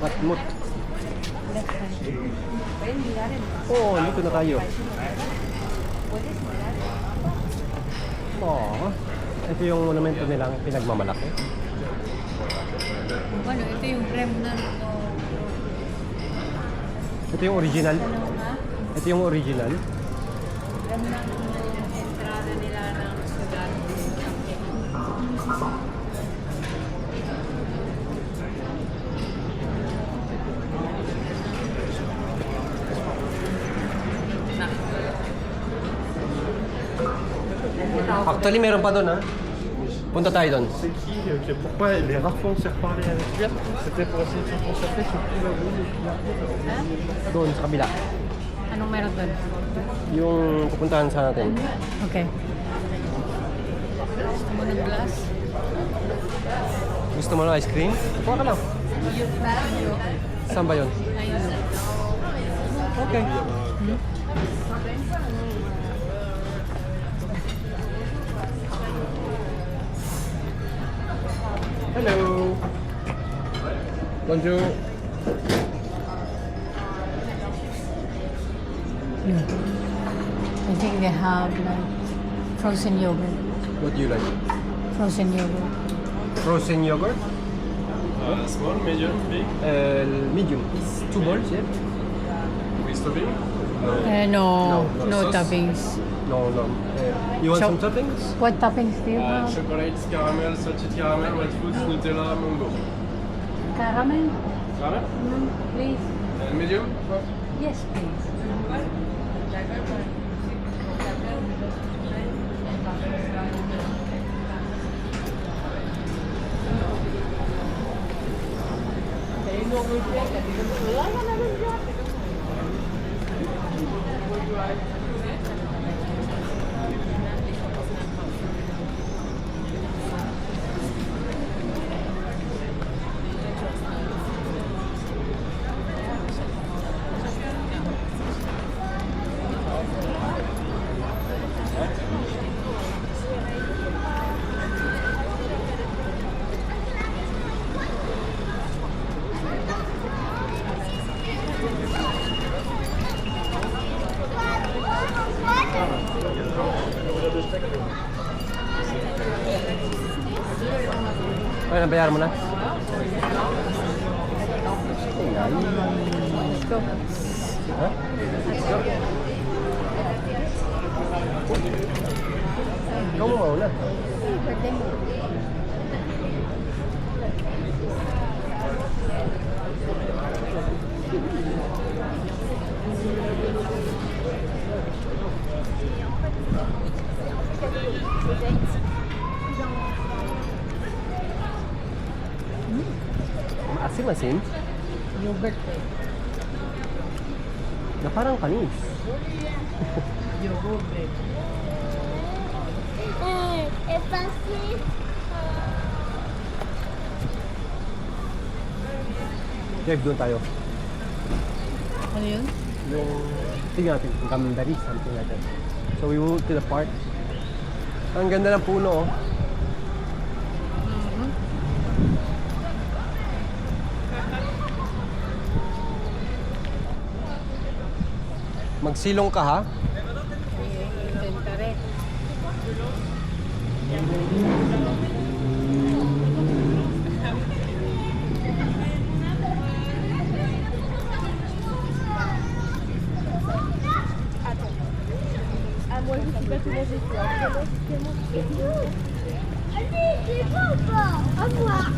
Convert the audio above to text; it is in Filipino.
Patmut. Oo, dito na tayo. Oo. Ito yung monumento nilang pinagmamalaki. Ano, ito yung remnant o... Ito yung original. Ano nga? Ito yung original. Remnant na yung entrada nila ng sugat. Actually, meron pa doon, ha? Punta tayo doon. C'est qui pourquoi les rares fois on s'est reparlé avec lui, c'était pour essayer de se concentrer sur tout la roue. Ha? Doon, sa kabila. Anong meron doon? Yung pupuntahan sa natin. Okay. Gusto mo ng glass? Gusto mo ng ice cream? Kuha ka lang. Saan ba yun? Ayun. Okay. Hello. Bonjour. I think they have like frozen yogurt. What do you like? Frozen yogurt. Frozen yogurt? Small, medium, big, Medium. It's 2 balls, yeah? with topping. No, No, no sauce? toppings. No, no. You want So- some toppings? What toppings do you have? Chocolate, caramel, salted caramel, wet foods, Nutella, mango. Caramel? Caramel? Please. Medium? Yes, please. Ay, nabayaran mo na? Let's go. Ha? Ikaw mo mauna. Birthday mo. Maasim-asim. Yogurt. Na parang kanis. Yogurt. É fácil. Drive doon tayo. Ano yun? Yung, tingnan natin, Gandari, something like that. So we moved to the park. Ang ganda ng puno, oh. Magsilong ka, ha? Inventare. Ah, moi, je sais pas comment j'ai fait. Allez, c'est bon, pas. Au revoir.